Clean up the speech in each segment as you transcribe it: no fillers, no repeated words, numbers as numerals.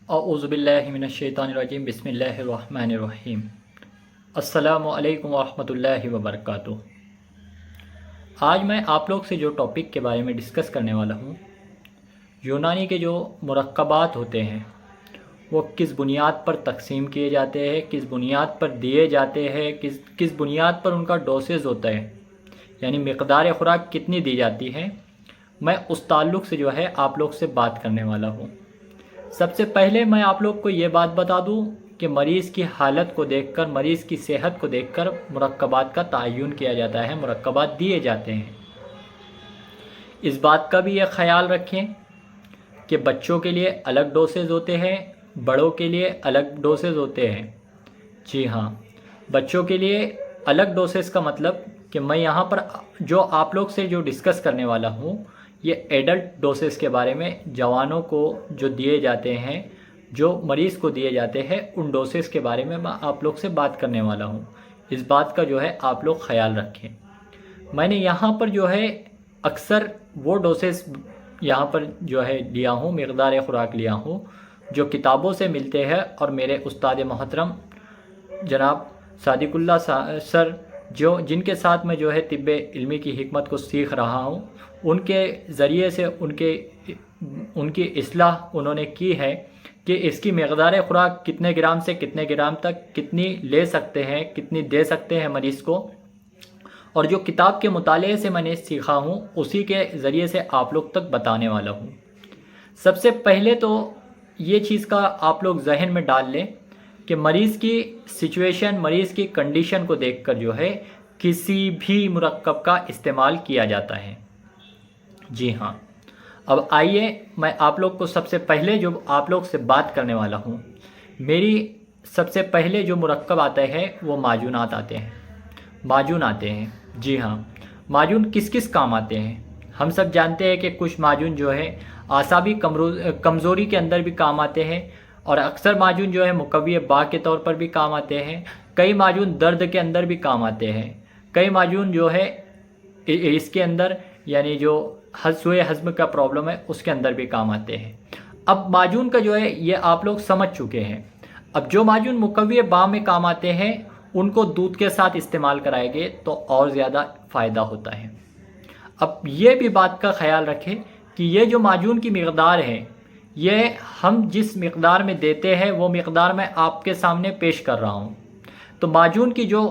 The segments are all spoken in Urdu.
اعوذ باللہ من الشیطان الرجیم بسم اللہ الرحمن الرحیم السلام علیکم ورحمۃ اللہ وبرکاتہ۔ آج میں آپ لوگ سے جو ٹاپک کے بارے میں ڈسکس کرنے والا ہوں، یونانی کے جو مرکبات ہوتے ہیں وہ کس بنیاد پر تقسیم کیے جاتے ہیں، کس بنیاد پر دیے جاتے ہیں، کس بنیاد پر ان کا ڈوسیز ہوتا ہے، یعنی مقدار خوراک کتنی دی جاتی ہے، میں اس تعلق سے جو ہے آپ لوگ سے بات کرنے والا ہوں۔ سب سے پہلے میں آپ لوگ کو یہ بات بتا دوں کہ مریض کی حالت کو دیکھ کر، مریض کی صحت کو دیکھ کر مرکبات کا تعین کیا جاتا ہے، مرکبات دیے جاتے ہیں۔ اس بات کا بھی یہ خیال رکھیں کہ بچوں کے لیے الگ ڈوسیز ہوتے ہیں، بڑوں کے لیے الگ ڈوسیز ہوتے ہیں۔ جی ہاں، بچوں کے لیے الگ ڈوسیز کا مطلب کہ میں یہاں پر جو آپ لوگ سے جو ڈسکس کرنے والا ہوں، یہ ایڈلٹ ڈوسیز کے بارے میں، جوانوں کو جو دیے جاتے ہیں، جو مریض کو دیے جاتے ہیں، ان ڈوسیز کے بارے میں آپ لوگ سے بات کرنے والا ہوں۔ اس بات کا جو ہے آپ لوگ خیال رکھیں۔ میں نے یہاں پر جو ہے اکثر وہ ڈوسیز یہاں پر جو ہے لیا ہوں، مقدار خوراک لیا ہوں جو کتابوں سے ملتے ہیں، اور میرے استاد محترم جناب صادق اللہ سر جن کے ساتھ میں جو ہے طب علمی کی حکمت کو سیکھ رہا ہوں، ان کے ذریعے سے ان کی اصلاح انہوں نے کی ہے کہ اس کی مقدار خوراک کتنے گرام سے کتنے گرام تک کتنی لے سکتے ہیں، کتنی دے سکتے ہیں مریض کو، اور جو کتاب کے مطالعے سے میں نے سیکھا ہوں اسی کے ذریعے سے آپ لوگ تک بتانے والا ہوں۔ سب سے پہلے تو یہ چیز کا آپ لوگ ذہن میں ڈال لیں کہ مریض کی سچویشن، مریض کی کنڈیشن کو دیکھ کر جو ہے کسی بھی مرکب کا استعمال کیا جاتا ہے۔ جی ہاں، اب آئیے میں آپ لوگ کو سب سے پہلے جو آپ لوگ سے بات کرنے والا ہوں، میری سب سے پہلے جو مرکب آتا ہے وہ معجونات آتے ہیں، معجون آتے ہیں۔ جی ہاں، معجون کس کس کام آتے ہیں؟ ہم سب جانتے ہیں کہ کچھ معجون جو ہے اعصابی کمزوری کے اندر بھی کام آتے ہیں، اور اکثر معجون جو ہے مقوی باع کے طور پر بھی کام آتے ہیں، کئی معجون درد کے اندر بھی کام آتے ہیں، کئی معجون جو ہے اس کے اندر یعنی جو سوء ہضم کا پرابلم ہے اس کے اندر بھی کام آتے ہیں۔ اب معجون کا جو ہے یہ آپ لوگ سمجھ چکے ہیں۔ اب جو معجون مقوی باع میں کام آتے ہیں ان کو دودھ کے ساتھ استعمال کرائے گے تو اور زیادہ فائدہ ہوتا ہے۔ اب یہ بھی بات کا خیال رکھیں کہ یہ جو معجون کی مقدار ہے، یہ ہم جس مقدار میں دیتے ہیں وہ مقدار میں آپ کے سامنے پیش کر رہا ہوں۔ تو معجون کی جو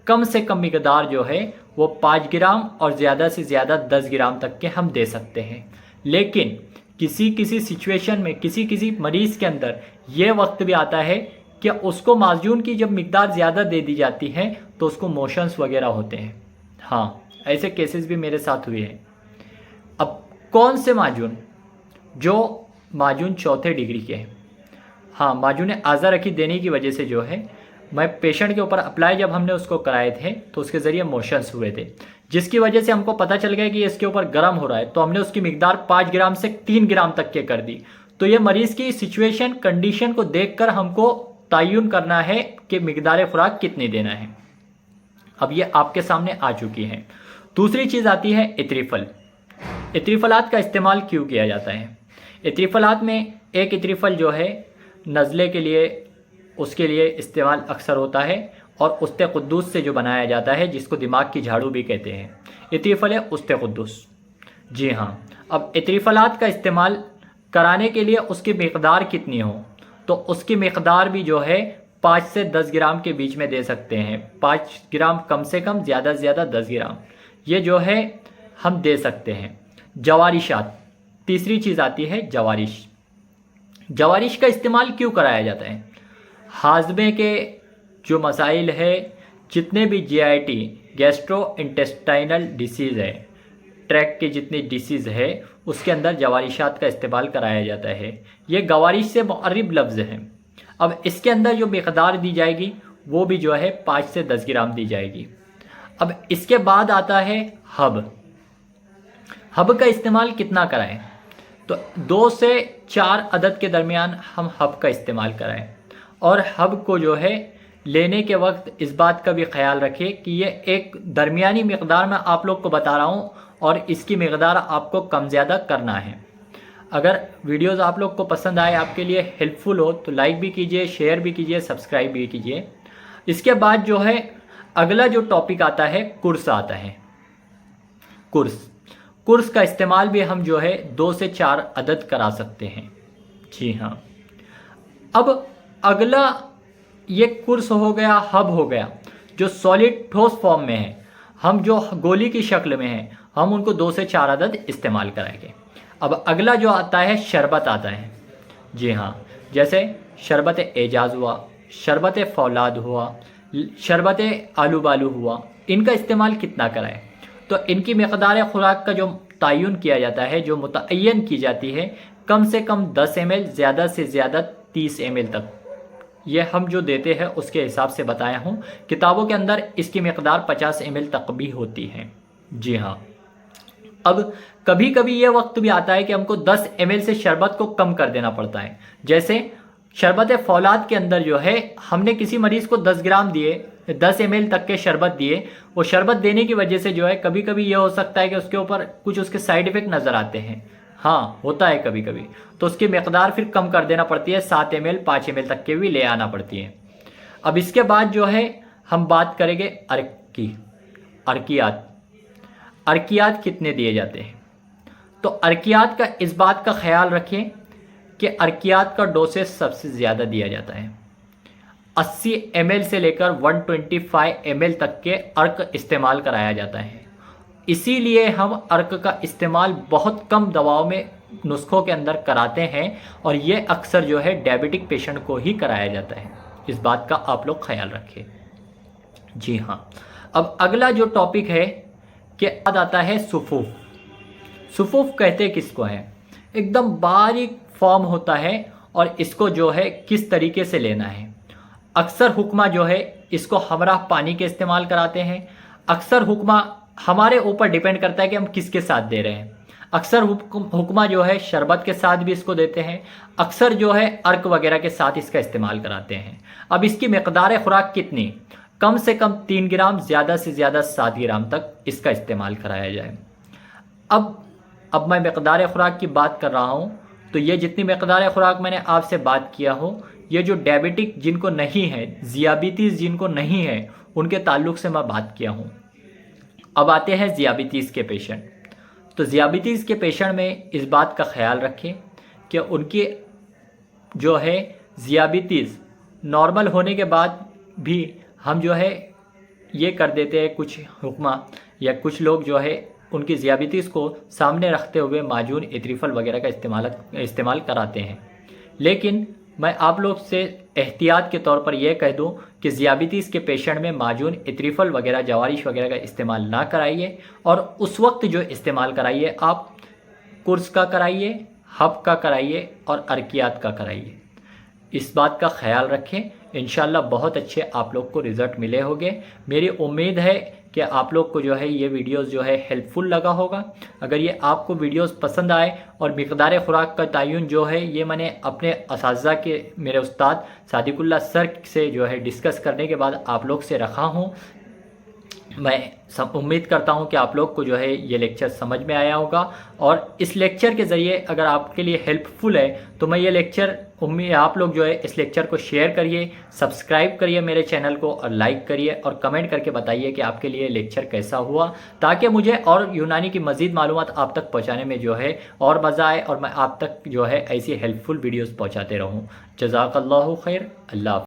کم سے کم مقدار جو ہے وہ 5 گرام اور زیادہ سے زیادہ 10 گرام تک کے ہم دے سکتے ہیں، لیکن کسی سچویشن میں کسی مریض کے اندر یہ وقت بھی آتا ہے کہ اس کو معجون کی جب مقدار زیادہ دے دی جاتی ہے تو اس کو موشنز وغیرہ ہوتے ہیں۔ ہاں، ایسے کیسز بھی میرے ساتھ ہوئے ہیں۔ اب کون سے معجون؟ جو معجون چوتھے ڈگری کے ہیں۔ ہاں، معجون اعضا رکھی دینے کی وجہ سے جو ہے میں پیشنٹ کے اوپر اپلائی جب ہم نے اس کو کرائے تھے تو اس کے ذریعے موشنز ہوئے تھے، جس کی وجہ سے ہم کو پتہ چل گیا کہ اس کے اوپر گرم ہو رہا ہے، تو ہم نے اس کی مقدار 5 گرام سے 3 گرام تک کے کر دی۔ تو یہ مریض کی سچویشن کنڈیشن کو دیکھ کر ہم کو تعین کرنا ہے کہ مقدار خوراک کتنی دینا ہے۔ اب یہ آپ کے سامنے آ چکی ہے۔ دوسری چیز آتی ہے عطری پھل۔ عطری پھلات کا استعمال کیوں کیا جاتا ہے؟ عطری پھلات میں ایک عطری پھل جو ہے نزلے کے لیے، اس کے لیے استعمال اکثر ہوتا ہے، اور است قدوس سے جو بنایا جاتا ہے، جس کو دماغ کی جھاڑو بھی کہتے ہیں، عطری پھل ہے است قدوس۔ جی ہاں، اب عطری پھلات کا استعمال کرانے کے لیے اس کی مقدار کتنی ہو، تو اس کی مقدار بھی جو ہے 5 سے 10 گرام کے بیچ میں دے سکتے ہیں۔ 5 گرام کم سے کم، زیادہ سے زیادہ 10 گرام، یہ جو ہے ہم دے سکتے ہیں۔ جوارشات، تیسری چیز آتی ہے جوارش۔ جوارش کا استعمال کیوں کرایا جاتا ہے؟ ہاضمے کے جو مسائل ہے، جتنے بھی GIT گیسٹرو انٹسٹائنل ڈیسیز ہے، ٹریک کی جتنی ڈیسیز ہے، اس کے اندر جوارشات کا استعمال کرایا جاتا ہے۔ یہ گوارش سے مقرب لفظ ہے۔ اب اس کے اندر جو مقدار دی جائے گی وہ بھی جو ہے 5 سے 10 گرام دی جائے گی۔ اب اس کے بعد آتا ہے ہب۔ ہب کا استعمال کتنا کرائیں؟ تو 2 سے 4 عدد کے درمیان ہم ہب کا استعمال کرائیں، اور ہب کو جو ہے لینے کے وقت اس بات کا بھی خیال رکھیں کہ یہ ایک درمیانی مقدار میں آپ لوگ کو بتا رہا ہوں، اور اس کی مقدار آپ کو کم زیادہ کرنا ہے۔ اگر ویڈیوز آپ لوگ کو پسند آئے، آپ کے لیے ہیلپ فل ہو تو لائک بھی کیجئے، شیئر بھی کیجئے، سبسکرائب بھی کیجئے۔ اس کے بعد جو ہے اگلا جو ٹاپک آتا ہے قرص آتا ہے۔ قرص کا استعمال بھی ہم جو ہے 2 سے 4 عدد کرا سکتے ہیں۔ جی ہاں، اب اگلا یہ قرص ہو گیا، حب ہو گیا، جو سالڈ ٹھوس فارم میں ہے، ہم جو گولی کی شکل میں ہیں ہم ان کو 2 سے 4 عدد استعمال کرائیں گے۔ اب اگلا جو آتا ہے شربت آتا ہے۔ جی ہاں، جیسے شربت اعجاز ہوا، شربت فولاد ہوا، شربت آلو بالو ہوا، ان کا استعمال کتنا کرائیں؟ تو ان کی مقدار خوراک کا جو تعین کیا جاتا ہے، جو متعین کی جاتی ہے، کم سے کم 10 ml، زیادہ سے زیادہ 30 ml تک، یہ ہم جو دیتے ہیں اس کے حساب سے بتایا ہوں۔ کتابوں کے اندر اس کی مقدار 50 ml تک بھی ہوتی ہے۔ جی ہاں، اب کبھی کبھی یہ وقت بھی آتا ہے کہ ہم کو 10 ml سے شربت کو کم کر دینا پڑتا ہے۔ جیسے شربت فولاد کے اندر جو ہے ہم نے کسی مریض کو 10 گرام دیے، 10 ml تک کے شربت دیے، وہ شربت دینے کی وجہ سے جو ہے کبھی کبھی یہ ہو سکتا ہے کہ اس کے اوپر کچھ اس کے سائیڈ ایفیکٹ نظر آتے ہیں۔ ہاں، ہوتا ہے کبھی کبھی، تو اس کی مقدار پھر کم کر دینا پڑتی ہے، 7 ml 5 ml تک کے بھی لے آنا پڑتی ہے۔ اب اس کے بعد جو ہے ہم بات کریں گے عرق کی۔ عرقیات کتنے دیے جاتے ہیں؟ تو عرقیات کا اس بات کا خیال رکھیں کہ عرقیات کا ڈوسیج سب سے زیادہ دیا جاتا ہے۔ 80 ml سے لے کر 125 ml تک کے عرق استعمال کرایا جاتا ہے۔ اسی لیے ہم عرق کا استعمال بہت کم دواؤں میں نسخوں کے اندر کراتے ہیں، اور یہ اکثر جو ہے ڈائبٹک پیشنٹ کو ہی کرایا جاتا ہے۔ اس بات کا آپ لوگ خیال رکھیں۔ جی ہاں، اب اگلا جو ٹاپک ہے کہ آتا ہے صفوف کہتے کس کو ہیں؟ ایک دم باریک فارم ہوتا ہے، اور اس کو جو ہے کس طریقے سے لینا ہے۔ اکثر حکمہ جو ہے اس کو ہمراہ پانی کے استعمال کراتے ہیں۔ اکثر حکمہ ہمارے اوپر ڈیپینڈ کرتا ہے کہ ہم کس کے ساتھ دے رہے ہیں۔ اکثر حکمہ جو ہے شربت کے ساتھ بھی اس کو دیتے ہیں، اکثر جو ہے عرق وغیرہ کے ساتھ اس کا استعمال کراتے ہیں۔ اب اس کی مقدار خوراک کتنی؟ کم سے کم 3 گرام، زیادہ سے زیادہ 7 گرام تک اس کا استعمال کرایا جائے۔ اب میں مقدار خوراک کی بات کر رہا ہوں، تو یہ جتنی مقدار خوراک میں نے آپ سے بات کیا ہو، یہ جو ڈائبٹک جن کو نہیں ہے، ذیابیطیز جن کو نہیں ہے، ان کے تعلق سے میں بات کیا ہوں۔ اب آتے ہیں ذیابیطیز کے پیشنٹ۔ تو ذیابیطیز کے پیشنٹ میں اس بات کا خیال رکھیں کہ ان کی جو ہے ذیابیطیز نارمل ہونے کے بعد بھی ہم جو ہے یہ کر دیتے ہیں، کچھ حکمہ یا کچھ لوگ جو ہے ان کی ذیابیطیز کو سامنے رکھتے ہوئے معجون اتریفل وغیرہ کا استعمال کراتے ہیں۔ لیکن میں آپ لوگ سے احتیاط کے طور پر یہ کہہ دوں کہ ذیابیطیز کے پیشنٹ میں معجون اتریفل وغیرہ، جوارش وغیرہ کا استعمال نہ کرائیے، اور اس وقت جو استعمال کرائیے آپ قرص کا کرائیے، حب کا کرائیے، اور عرقیات کا کرائیے۔ اس بات کا خیال رکھیں، انشاءاللہ بہت اچھے آپ لوگ کو رزلٹ ملے ہوگے۔ میری امید ہے کہ آپ لوگ کو جو ہے یہ ویڈیوز جو ہے ہیلپ فل لگا ہوگا۔ اگر یہ آپ کو ویڈیوز پسند آئے، اور مقدار خوراک کا تعین جو ہے یہ میں نے اپنے اساتذہ کے، میرے استاد صادق اللہ سر سے جو ہے ڈسکس کرنے کے بعد آپ لوگ سے رکھا ہوں، میں امید کرتا ہوں کہ آپ لوگ کو جو ہے یہ لیکچر سمجھ میں آیا ہوگا، اور اس لیکچر کے ذریعے اگر آپ کے لیے ہیلپ فل ہے تو میں یہ لیکچر آپ لوگ جو ہے اس لیکچر کو شیئر کریے، سبسکرائب کریے میرے چینل کو، اور لائک کریے، اور کمنٹ کر کے بتائیے کہ آپ کے لیے لیکچر کیسا ہوا، تاکہ مجھے اور یونانی کی مزید معلومات آپ تک پہنچانے میں جو ہے اور مزہ آئے، اور میں آپ تک جو ہے ایسی ہیلپ فل ویڈیوز پہنچاتے رہوں۔ جزاک اللہ خیر، اللہ حافظ۔